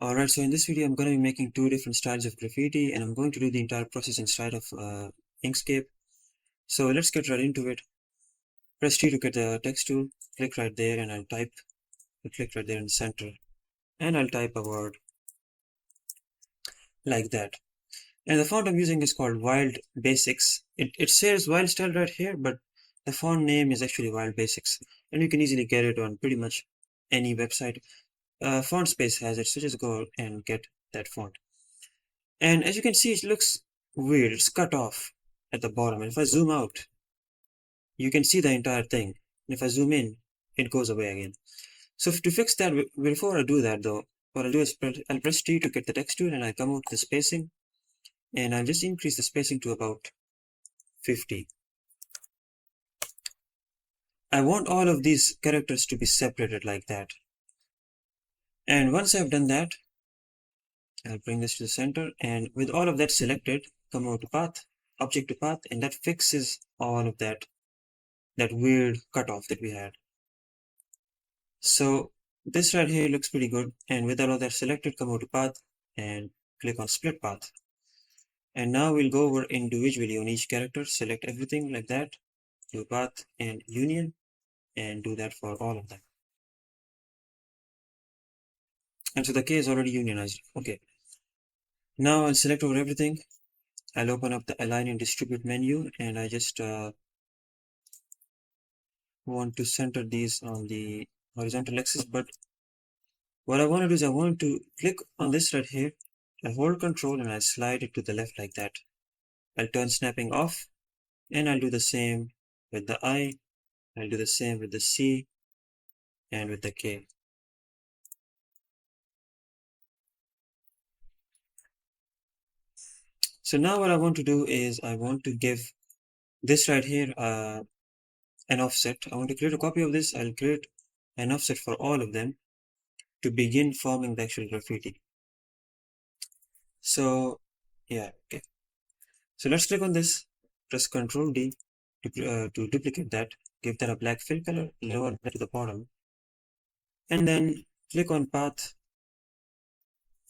Alright, so in this video I'm going to be making two different styles of graffiti, and I'm going to do the entire process inside of Inkscape. So let's get right into it. Press T to get the text tool, click right there, and I'll type, click right there in the center, and I'll type a word like that. And the font I'm using is called Wild Basics. It says Wild Style right here, but the font name is actually Wild Basics, and you can easily get it on pretty much any website. Font Space has it, so just go and get that font. And as you can see, it looks weird. It's cut off at the bottom. And if I zoom out, you can see the entire thing. And if I zoom in, it goes away again. So to fix that, before I do that though, what I'll do is I'll press T to get the text tool, and I'll come out the spacing, and I'll just increase the spacing to about 50. I want all of these characters to be separated like that. And once I've done that, I'll bring this to the center, and with all of that selected, come over to path, object to path, and that fixes all of that weird cutoff that we had. So this right here looks pretty good, and with all of that selected, come over to path and click on split path. And now we'll go over individually on each character, select everything like that, do path and union, and do that for all of them. And so the K is already unionized. Okay. Now I'll select over everything. I'll open up the align and distribute menu, and I just want to center these on the horizontal axis. But what I want to do is I want to click on this right here. I hold control and I slide it to the left like that. I'll turn snapping off, and I'll do the same with the I. I'll do the same with the C and with the K. So now what I want to do is I want to give this right here an offset. I want to create a copy of this. I'll create an offset for all of them to begin forming the actual graffiti. So yeah, okay. So let's click on this, press Ctrl D to duplicate that, give that a black fill color, lower that to the bottom, and then click on path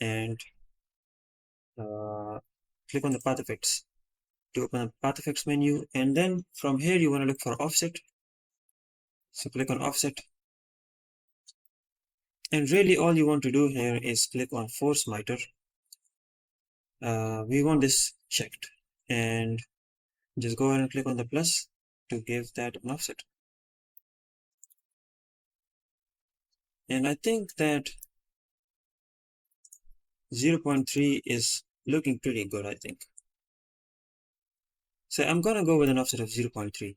and click on the path effects to open the path effects menu, and then from here you want to look for offset. So click on offset, and really all you want to do here is click on force miter. We want this checked, and just go ahead and click on the plus to give that an offset. And I think that 0.3 is looking pretty good, I think. So I'm gonna go with an offset of 0.3.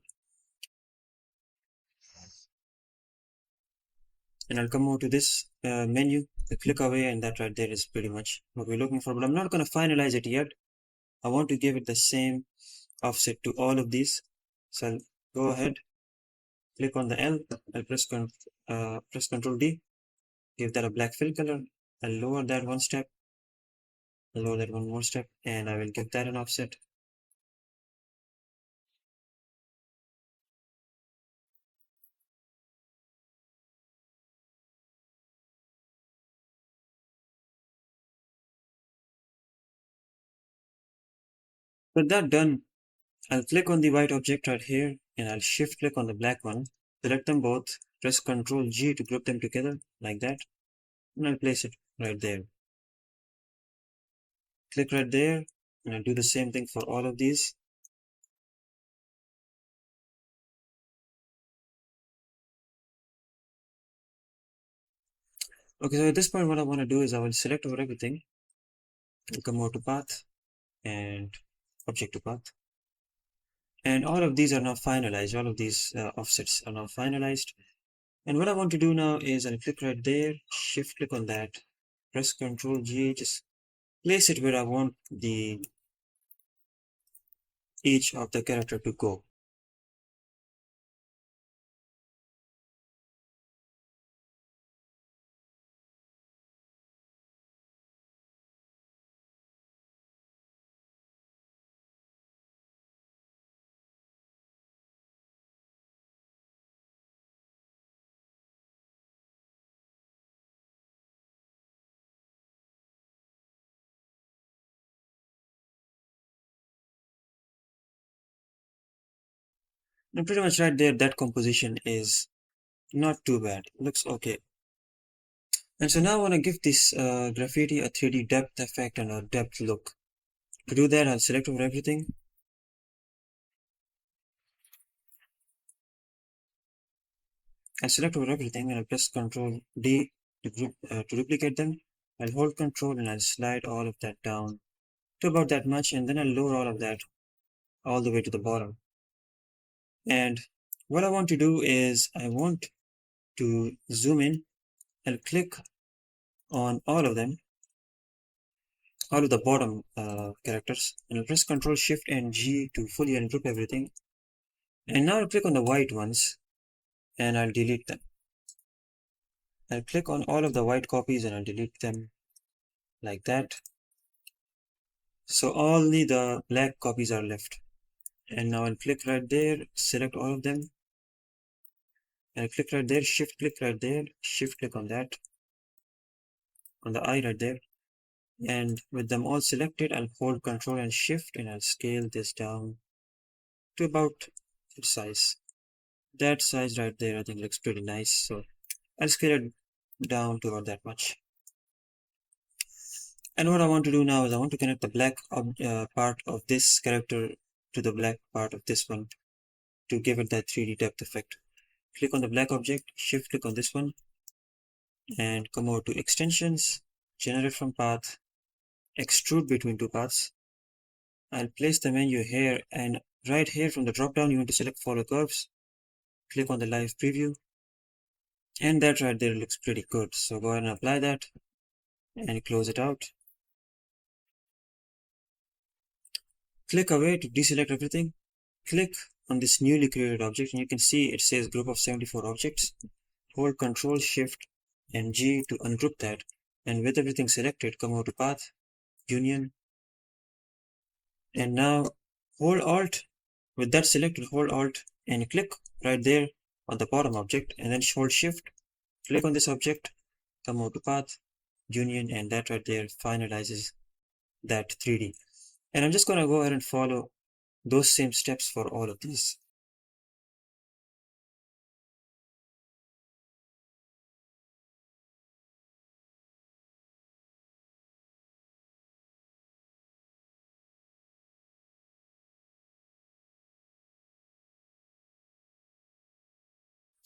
And I'll come over to this menu, click away, and that right there is pretty much what we're looking for. But I'm not gonna finalize it yet. I want to give it the same offset to all of these. So I'll go ahead, click on the L, I'll press Ctrl D, give that a black fill color. I'll lower that one step, I'll lower that one more step, and I will give that an offset. With that done, I'll click on the white object right here, and I'll shift click on the black one, select them both, press Ctrl G to group them together like that, and I'll place it right there. Click right there, and I'll do the same thing for all of these. Okay, so at this point what I want to do is I will select over everything, I'll come over to path and object to path. And all of these are now finalized, all of these offsets are now finalized. And what I want to do now is I'll click right there, shift click on that, press Ctrl G, just place it where I want each of the character to go. And pretty much right there, that composition is not too bad. Looks okay. And so now I want to give this graffiti a 3D depth effect and a depth look. To do that, I'll select over everything. I'll select over everything and I'll press Ctrl D to duplicate them. I'll hold Ctrl and I'll slide all of that down to about that much, and then I'll lower all of that all the way to the bottom. And what I want to do is I want to zoom in and click on all of them, all of the bottom characters, and I'll press Ctrl Shift and G to fully ungroup everything. And now I'll click on the white ones and I'll delete them. I'll click on all of the white copies and I'll delete them like that. So only the black copies are left. And now I'll click right there, select all of them. I'll click right there, shift click right there, shift click on that, on the eye right there. And with them all selected, I'll hold Control and Shift and I'll scale this down to about its size. That size right there, I think looks pretty nice. So I'll scale it down to about that much. And what I want to do now is I want to connect the black part of this character to the black part of this one to give it that 3D depth effect. Click on the black object, shift click on this one, and come over to extensions, generate from path, extrude between two paths. I'll place the menu here, and right here from the drop down you want to select follow curves, click on the live preview, and that right there looks pretty good. So go ahead and apply that and close it out. Click away to deselect everything. Click on this newly created object and you can see it says group of 74 objects. Hold Ctrl Shift and G to ungroup that, and with everything selected, come over to path, union, and now hold Alt. With that selected, hold Alt and click right there on the bottom object, and then hold Shift, click on this object, come over to path, union, and that right there finalizes that 3D. And I'm just gonna go ahead and follow those same steps for all of these.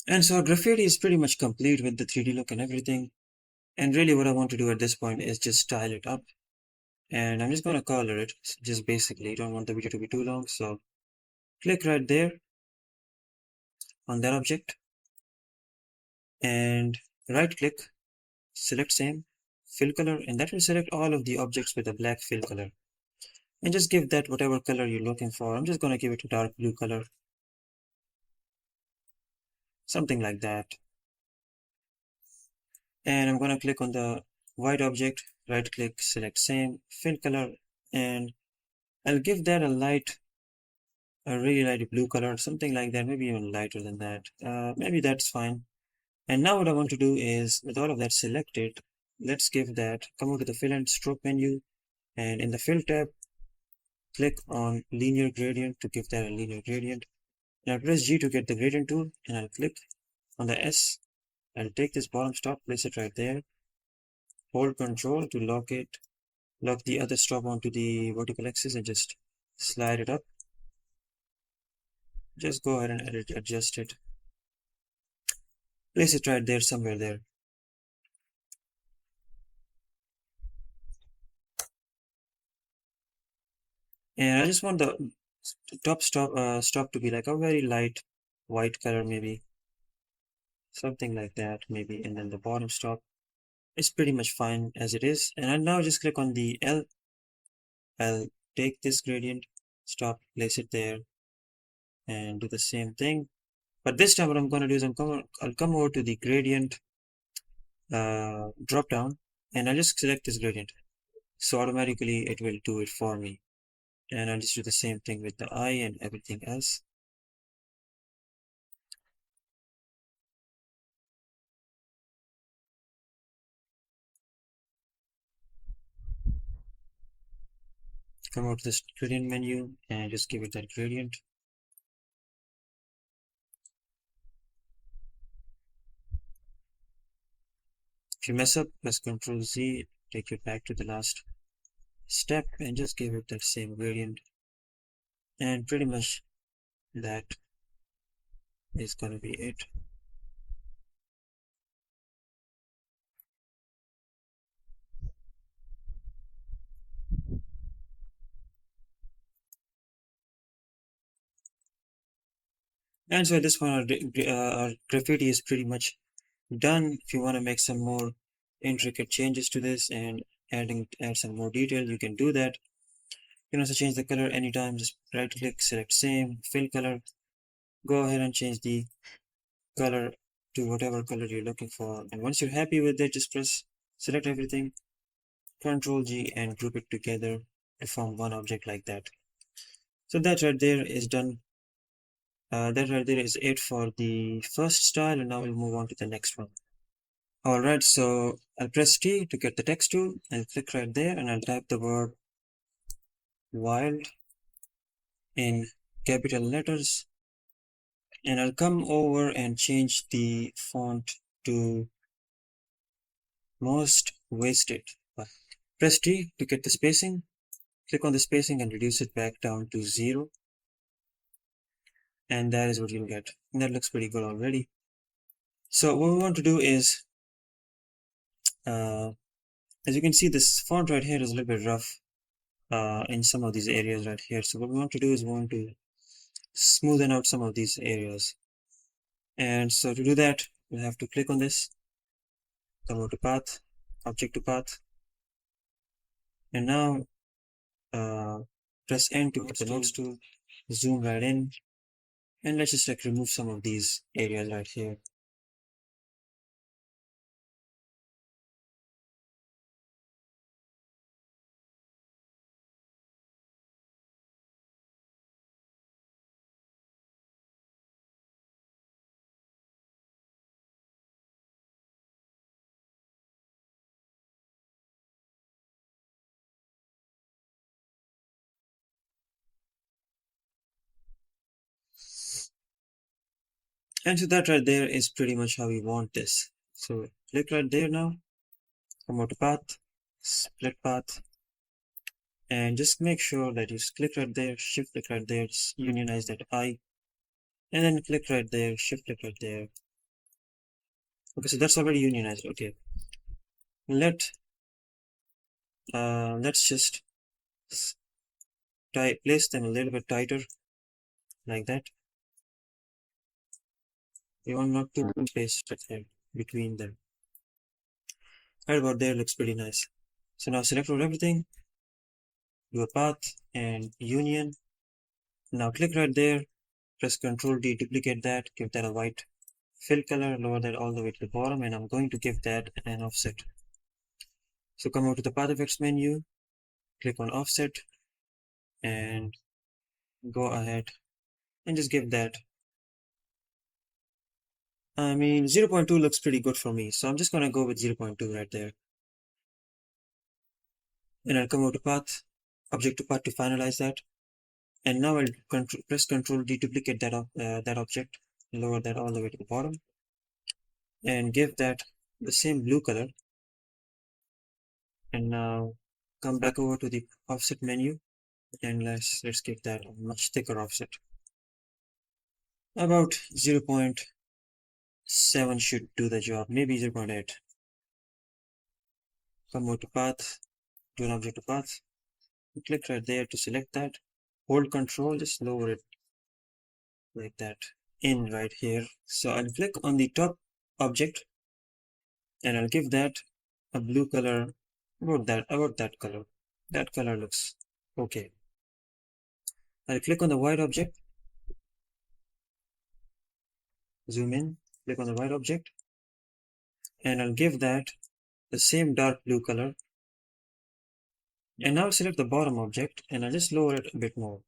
And so our graffiti is pretty much complete with the 3D look and everything. And really what I want to do at this point is just style it up. And I'm just going to color it just basically. Don't want the video to be too long. So click right there on that object and right click, select same, fill color, and that will select all of the objects with a black fill color. And just give that whatever color you're looking for. I'm just going to give it a dark blue color. Something like that. And I'm going to click on the white object, right click, select same, fill color, and I'll give that a really light blue color, something like that, maybe even lighter than that. Maybe that's fine. And now what I want to do is, with all of that selected, let's give that, come over to the fill and stroke menu, and in the fill tab, click on linear gradient to give that a linear gradient. Now press G to get the gradient tool, and I'll click on the S. I'll take this bottom stop, place it right there, hold Control to lock the other stop onto the vertical axis and just slide it up. Just go ahead and edit, adjust it. Place it right there, somewhere there. And I just want the top stop to be like a very light white color, maybe something like that, maybe. And then the bottom stop is pretty much fine as it is. And I now just click on the L. I'll take this gradient, stop, place it there, and do the same thing. But this time, what I'm going to do is I'll come over to the gradient drop down, and I'll just select this gradient. So automatically it will do it for me. And I'll just do the same thing with the eye and everything else. Come out to this gradient menu and just give it that gradient. If you mess up, press Ctrl Z, take you back to the last step and just give it that same gradient. And pretty much that is gonna be it. And so at this point, our graffiti is pretty much done. If you want to make some more intricate changes to this and add some more detail, you can do that. You can also change the color anytime. Just right click, select same, fill color. Go ahead and change the color to whatever color you're looking for. And once you're happy with it, just select everything, Ctrl G, and group it together to form one object like that. So that right there is done. That right there is it for the first style, and now we'll move on to the next one. Alright, so I'll press T to get the text tool and click right there, and I'll type the word wild in capital letters, and I'll come over and change the font to most wasted. Press T to get the spacing, click on the spacing and reduce it back down to 0, and that is what you'll get. And that looks pretty good already. So what we want to do is, as you can see, this font right here is a little bit rough in some of these areas right here. So what we want to do is we want to smoothen out some of these areas. And so to do that, we have to click on this, come over to path, object to path, and now press N to get the nodes tool, zoom right in, and let's just like remove some of these areas right here. And so that right there is pretty much how we want this. So click right there now, come over to path, split path, and just make sure that you click right there, shift click right there, just unionize that I, and then click right there, shift click right there. Okay, so that's already unionized. Okay, let's just place them a little bit tighter, like that. You want not too much space between them. Right about there looks pretty nice. So now select over everything, do a path and union. Now click right there, press Ctrl D, duplicate that, give that a white fill color, lower that all the way to the bottom, and I'm going to give that an offset. So come over to the path effects menu, click on offset, and go ahead and just give that. I mean, 0.2 looks pretty good for me, so I'm just gonna go with 0.2 right there. And I'll come over to path, object to path to finalize that. And now I'll press Ctrl D, duplicate that object, lower that all the way to the bottom, and give that the same blue color. And now come back over to the offset menu, and let's give that a much thicker offset. About 0.7 should do the job, maybe 0.8. Come over to path, do an object to path, click right there to select that, hold Control, just lower it like that in right here. So I'll click on the top object and I'll give that a blue color, about that color. That color looks okay. I'll click on the white object, zoom in, click on the white object, and I'll give that the same dark blue color. And now I'll select the bottom object and I'll just lower it a bit more.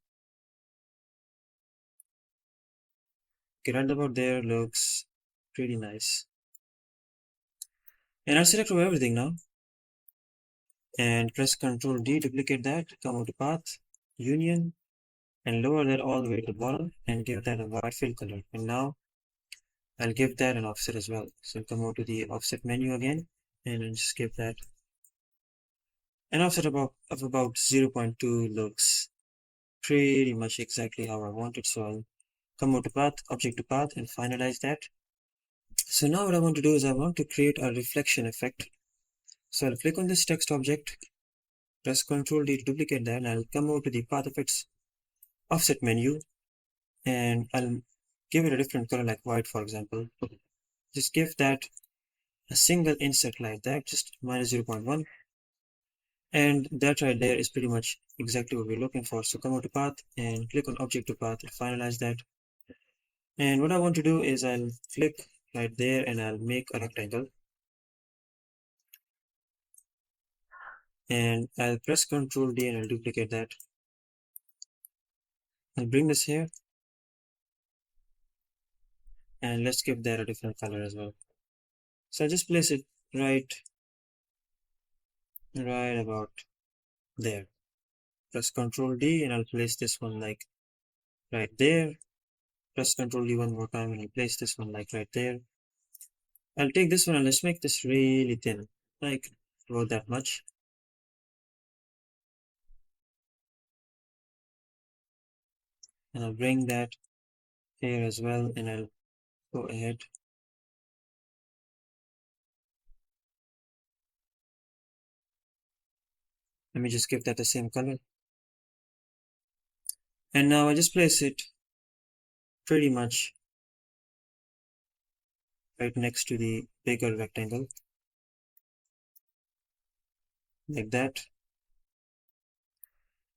Okay, right about there looks pretty nice. And I'll select over everything now and press Ctrl D, duplicate that, come over to path, union, and lower that all the way to the bottom and give that a white fill color. And now I'll give that an offset as well. So come over to the offset menu again and then just skip that. An offset of about 0.2 looks pretty much exactly how I want it, so I'll come over to path, object to path, and finalize that. So now what I want to do is I want to create a reflection effect. So I'll click on this text object, press Ctrl D to duplicate that, and I'll come over to the path effects offset menu, and I'll give it a different color like white, for example. Just give that a single inset like that, just minus 0.1. And that right there is pretty much exactly what we're looking for. So come over to path and click on object to path and finalize that. And what I want to do is I'll click right there and I'll make a rectangle. And I'll press Ctrl D and I'll duplicate that. I'll bring this here. And let's give that a different color as well. So I'll just place it right about there. Press Ctrl D and I'll place this one like right there. Press Ctrl D one more time and I'll place this one like right there. I'll take this one and let's make this really thin, like about that much. And I'll bring that here as well and I'll go ahead. Let me just give that the same color. And now I just place it pretty much right next to the bigger rectangle, like that.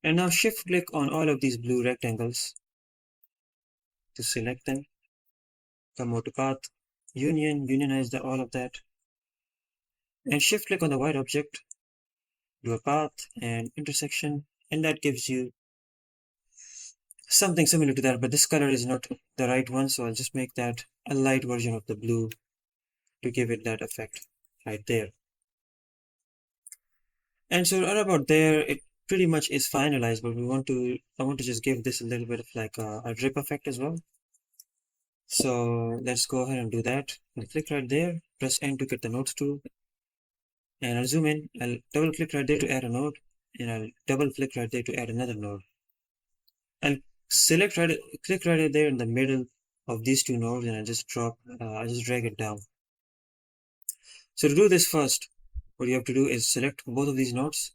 And now shift click on all of these blue rectangles to select them. Come over to path, unionize all of that. And shift click on the white object, do a path and intersection, and that gives you something similar to that, but this color is not the right one, so I'll just make that a light version of the blue to give it that effect right there. And so right about there, it pretty much is finalized, but I want to just give this a little bit of like a drip effect as well. So let's go ahead and do that. I'll click right there, press N to get the nodes tool, and I'll zoom in. I'll double click right there to add a node, and I'll double click right there to add another node. I'll click right there in the middle of these two nodes, and I just drag it down. So to do this first, what you have to do is select both of these nodes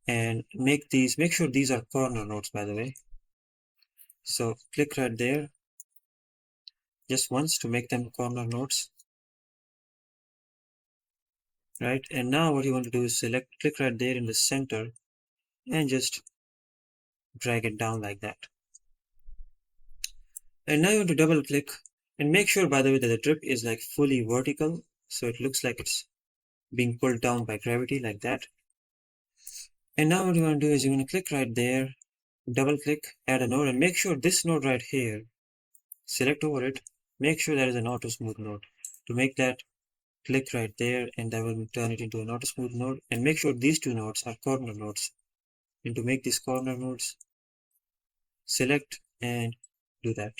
and make sure these are corner nodes, by the way. So click right there just once to make them corner nodes, right? And now what you want to do is click right there in the center and just drag it down like that. And now you want to double click and make sure, by the way, that the drip is like fully vertical, so it looks like it's being pulled down by gravity like that. And now what you want to do is you want to click right there, double click, add a node, and make sure this node right here, select over it, make sure that is an auto smooth node. To make that, click right there and that will turn it into an auto smooth node, and make sure these two nodes are corner nodes. And to make these corner nodes, select and do that.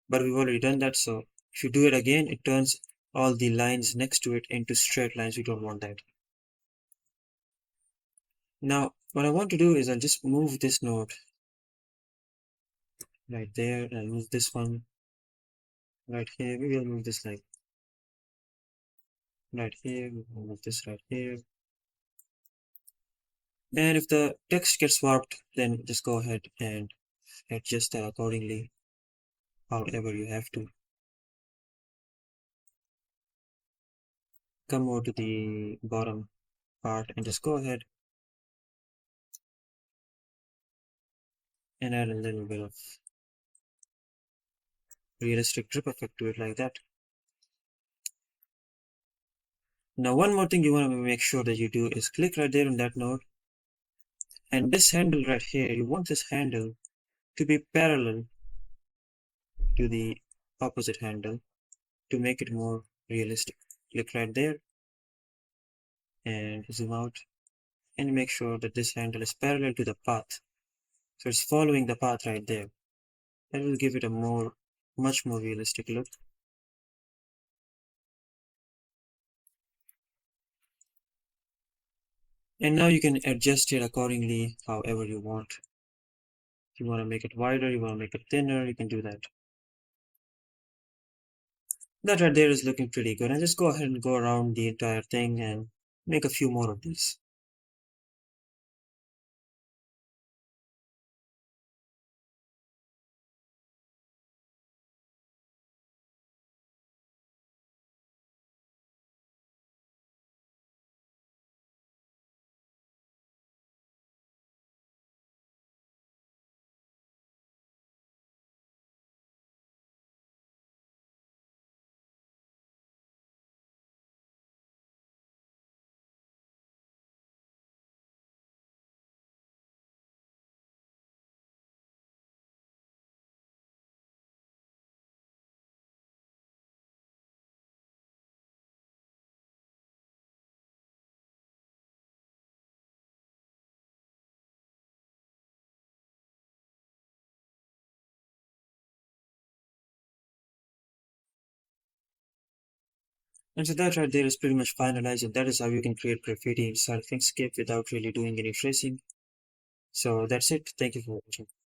But we've already done that, so if you do it again, it turns all the lines next to it into straight lines. We don't want that. Now what I want to do is I'll just move this node right there, and I'll move this one right here. Maybe I'll move this like right here, we'll move this right here. And if the text gets warped, then just go ahead and adjust that accordingly, however you have to. Come over to the bottom part and just go ahead and add a little bit of realistic drip effect to it like that. Now one more thing you want to make sure that you do is click right there on that node, and this handle right here, you want this handle to be parallel to the opposite handle to make it more realistic. Click right there and zoom out and make sure that this handle is parallel to the path. So it's following the path right there. That will give it a much more realistic look. And now you can adjust it accordingly however you want. If you want to make it wider, you want to make it thinner, you can do that. That right there is looking pretty good. And just go ahead and go around the entire thing and make a few more of these. And so that right there is pretty much finalized, and that is how you can create graffiti inside of Inkscape without really doing any tracing. So that's it. Thank you for watching.